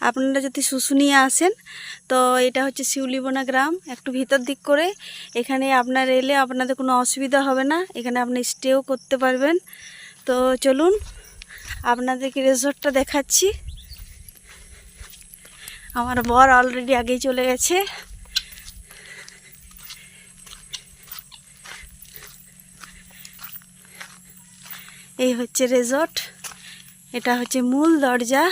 আপনারা যদি শুশুনিয়া আসেন তো এটা হচ্ছে শিউলিবোনা গ্রাম, একটু ভিতর দিক করে। এখানে আপনারা এলে আপনাদের কোনো অসুবিধা হবে না, এখানে আপনি স্টেও করতে পারবেন। তো চলুন আপনাদেরকে রিসর্টটা দেখাচ্ছি। আমার বর অলরেডি আগেই চলে গেছে। এই হচ্ছে রিসর্ট, এটা হচ্ছে মূল দরজা।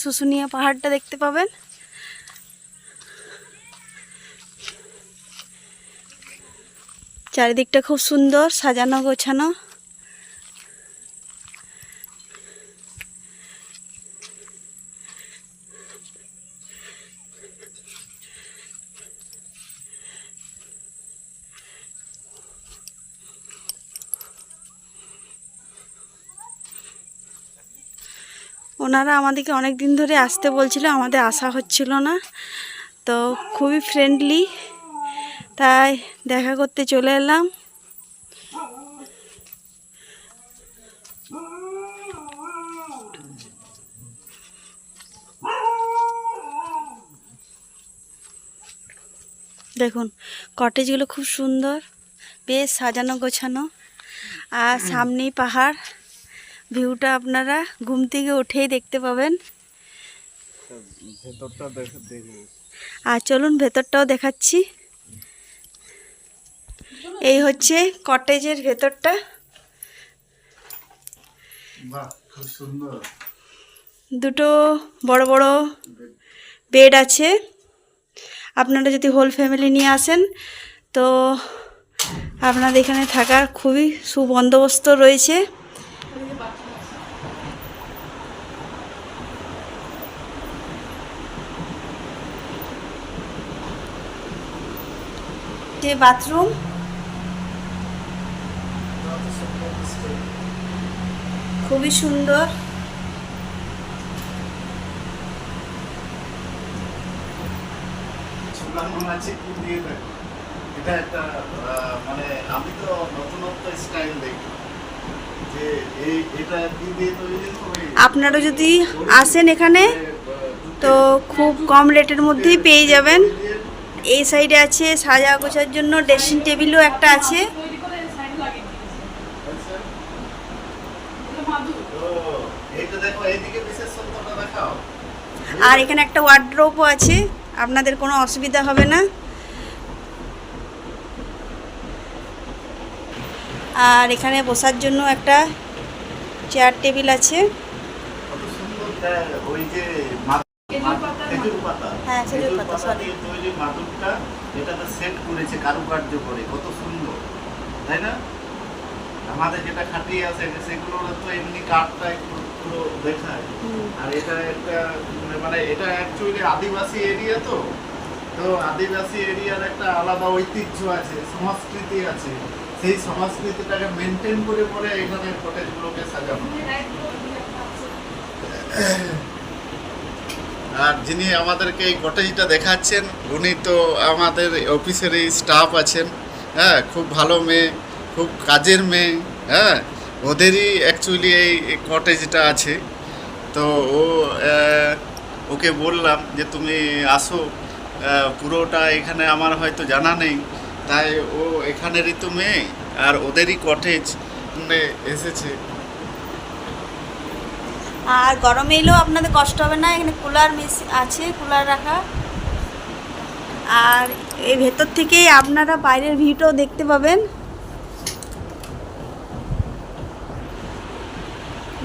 শুশুনিয়া পাহাড়টা দেখতে পাবেন। চারিদিকটা খুব সুন্দর সাজানো গোছানো। ওনারা আমাদেরকে অনেক দিন ধরে আসতে বলছিল, আমাদের আসা হচ্ছিল না। তো খুবই ফ্রেন্ডলি, তাই দেখা করতে চলে এলাম। দেখুন কটেজগুলো খুব সুন্দর, বেশ সাজানো গোছানো, আর সামনেই পাহাড়। ভিউটা আপনারা ঘুম থেকে উঠেই দেখতে পাবেন। আর চলুন ভেতরটাও দেখাচ্ছি। এই হচ্ছে কটেজের ভেতরটা। দুটো বড় বড় বেড আছে। আপনারা যদি হোল ফ্যামিলি নিয়ে আসেন তো আপনাদের এখানে থাকার খুবই সুবন্দোবস্ত রয়েছে। যে বাথরুম, খুবই সুন্দর। এটা একটা মানে আমি তো নতুনত্ব স্টাইল দেখি যে এটা কি দিয়ে তৈরি। আপনারা যদি আসেন এখানে তো খুব কম রেটের মধ্যেই পেয়ে যাবেন। এই সাইডে আছে সাজা গোছার জন্য ড্রেসিং টেবিলও একটা আছে। আর এখানে একটা ওয়ার্ড্রোবও আছে, আপনাদের কোনো অসুবিধা হবে না। আর এখানে বসার জন্য একটা চেয়ার টেবিল আছে। হ্যাঁ, খেজুর পাতা সরি। এটাতে সেট করেছে কারুকার্য করে, কত সুন্দর তাই না? আমাদের যেটা খাটিয়ে আছে সেগুলো তো এমনি কাঠটা পুরো দেখায়। আর এটা একটা মানে এটা অ্যাকচুয়ালি আদিবাসী এরিয়া, তো তো আদিবাসী এরিয়ার একটা আলাদা ঐতিহ্য আছে, সংস্কৃতি আছে। সেই সংস্কৃতিটাকে মেনটেন করে পরে এখানে কটেজগুলোকে সাজানো। আর যিনি আমাদেরকে এই কটেজটা দেখাচ্ছেন উনি তো আমাদের অফিসেরই স্টাফ আছেন। হ্যাঁ, খুব ভালো মেয়ে, খুব কাজের মেয়ে। হ্যাঁ, ওদেরই অ্যাকচুয়ালি এই কটেজটা আছে। তো ওকে বললাম যে তুমি আসো, পুরোটা এখানে আমার হয়তো জানা নেই, তাই ও এখানেরই তো মেয়ে আর ওদেরই কটেজ এসেছে। আর গরমে এলেও আপনাদের কষ্ট হবে না, এখানে কুলার আছে, কুলার রাখা। আর এই ভেতর থেকেই আপনারা বাইরের ভিউটাও দেখতে পাবেন।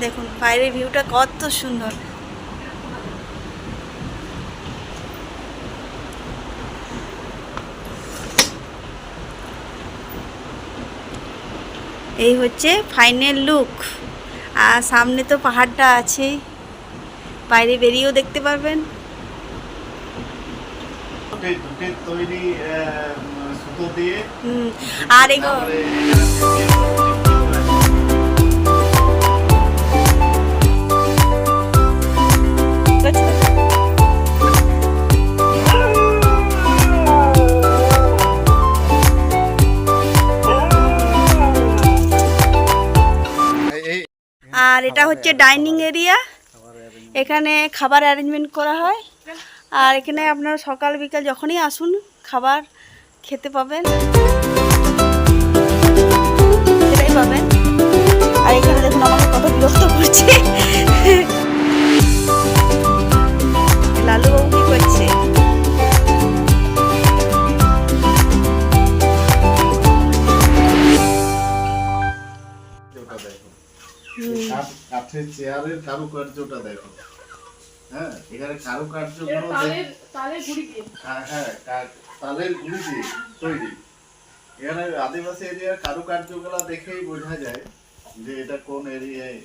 দেখুন বাইরের ভিউটা কত সুন্দর। এই হচ্ছে ফাইনাল লুক। আর সামনে তো পাহাড়টা আছে, বাইরে বেরিয়েও দেখতে পারবেন। তৈরি সুতো দিয়ে আর আর এটা হচ্ছে ডাইনিং এরিয়া, এখানে খাবার অ্যারেঞ্জমেন্ট করা হয়। আর এখানে আপনারা সকাল বিকাল যখনই আসুন খাবার খেতে পাবেন, সেটাই পাবেন। আর এখানে দেখুন আমাকে কত বিরক্ত করছে লালুবাবু কি করছে। কাঠের চেয়ারের কারুকার্যটা দেখো। হ্যাঁ, এখানে কারুকার্যগুলো তালের গুঁড়ি দিয়ে তৈরি। এখানে আদিবাসী এরিয়ার কারুকার্যগুলো দেখেই বোঝা যায় যে এটা কোন এরিয়ায়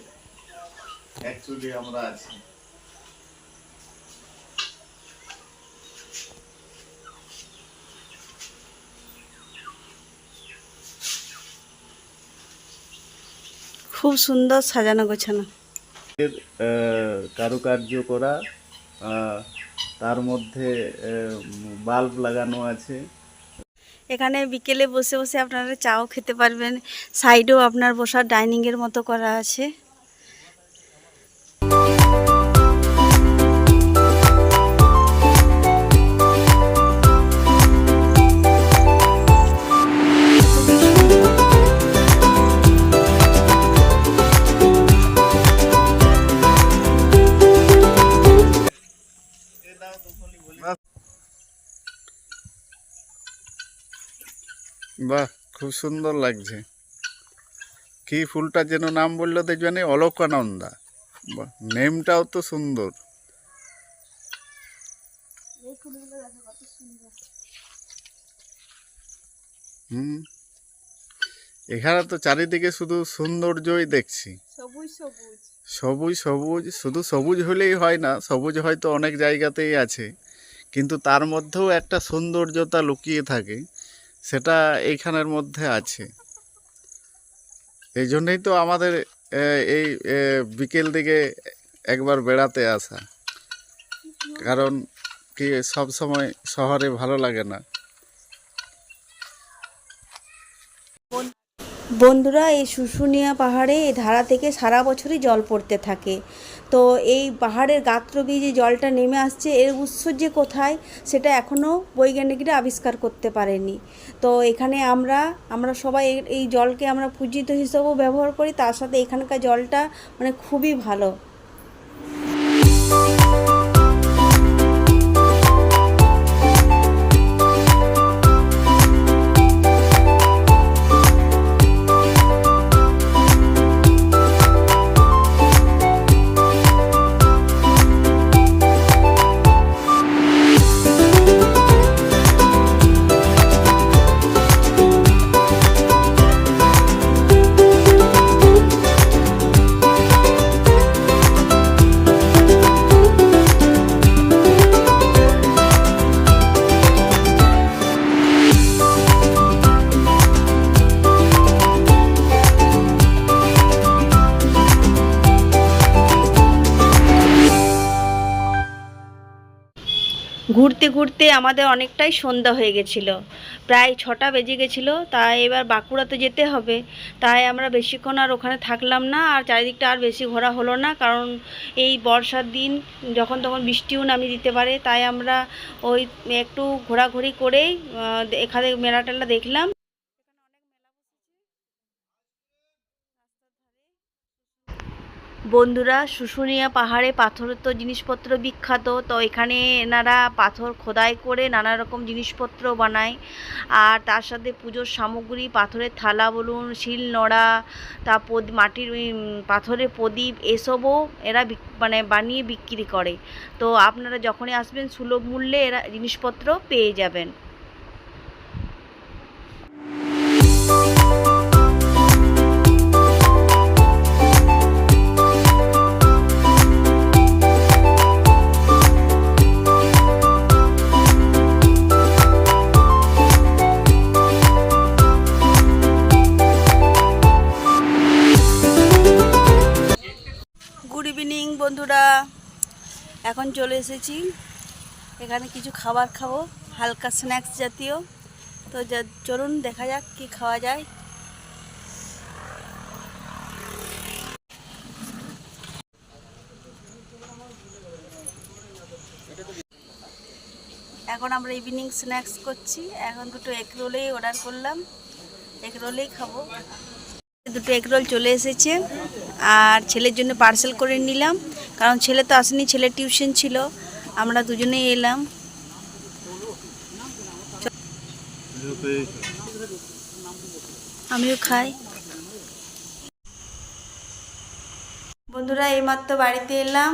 অ্যাকচুয়ালি আমরা আছি। খুব সুন্দর সাজানো গোছানো। কারুকার্য করা, তার মধ্যে বাল্ব লাগানো আছে। এখানে বিকেলে বসে বসে আপনারা চাও খেতে পারবেন। সাইডেও আপনার বসার ডাইনিংয়ের মতো করা আছে। বাহ, খুব সুন্দর লাগছে। কি ফুলটা যেন নাম বললো দেখবেন, অলকানন্দা। বাহ, নেমটাও তো সুন্দর। হুম, এখানে তো চারিদিকে শুধু সৌন্দর্যই দেখছি, সবুজ সবুজ সবুজ সবুজ। শুধু সবুজ হলেই হয় না, সবুজ হয়তো অনেক জায়গাতেই আছে, কিন্তু তার মধ্যেও একটা সৌন্দর্যতা লুকিয়ে থাকে, সেটা এইখানের মধ্যে আছে। এই জন্যই তো আমাদের এই বিকেল দিকে একবার বেড়াতে আসা। কারণ কি সব সময় শহরে ভালো লাগে না। বন্ধুরা, এই শুশুনিয়া পাহাড়ে এই ধারা থেকে সারা বছরই জল পড়তে থাকে। তো এই পাহাড়ের গাত্র দিয়ে যে জলটা নেমে আসছে, এর উৎস যে কোথায় সেটা এখনও বৈজ্ঞানিকরা আবিষ্কার করতে পারেনি। তো এখানে আমরা সবাই এই জলকে আমরা পূজিত হিসেবেও ব্যবহার করি, তার সাথে এখানকার জলটা মানে খুবই ভালো। ঘুরতে ঘুরতে আমাদের অনেকটাই সন্ধ্যা হয়ে গেছিলো, প্রায় 6টা বেজে গেছিলো। তাই এবার বাঁকুড়াতে যেতে হবে, তাই আমরা বেশিক্ষণ আর ওখানে থাকলাম না, আর চারিদিকটা আর বেশি ঘোরা হলো না। কারণ এই বর্ষার দিন যখন তখন বৃষ্টিও নামিয়ে দিতে পারে, তাই আমরা ওই একটু ঘোরাঘুরি করেই এখানে মেলা টেলা দেখলাম। বন্ধুরা, শুশুনিয়া পাহাড়ে পাথরের তো জিনিসপত্র বিখ্যাত। তো এখানে এনারা পাথর খোদাই করে নানা রকম জিনিসপত্র বানায়। আর তার সাথে পুজোর সামগ্রী, পাথরের থালা বলুন, শিল নোড়া, তারপর মাটির পাথরের প্রদীপ, এসবও এরা মানে বানিয়ে বিক্রি করে। তো আপনারা যখনই আসবেন সুলভ মূল্যে এরা জিনিসপত্র পেয়ে যাবেন। বন্ধুরা, এখন চলে এসেছি এখানে কিছু খাবার খাবো, হালকা স্ন্যাক্স জাতীয়। তো চলুন দেখা যাক কি খাওয়া যায়। এখন আমরা ইভিনিং স্ন্যাক্স করছি। এখন দুটো এগ রোলেই অর্ডার করলাম, এগ রোলেই খাবো। দুটো এগ রোল চলে এসেছে, আর ছেলের জন্য পার্সেল করে নিলাম, কারণ ছেলে তো আসেনি, ছেলের টিউশন ছিল, আমরা দুজনেই এলাম। আমিও খাই। বন্ধুরা এইমাত্র বাড়িতে এলাম,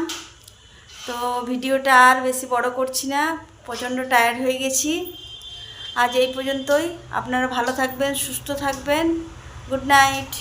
তো ভিডিওটা আর বেশি বড় করছি না, প্রচণ্ড টায়ার্ড হয়ে গেছি। আজ এই পর্যন্তই। আপনারা ভালো থাকবেন, সুস্থ থাকবেন। Good night.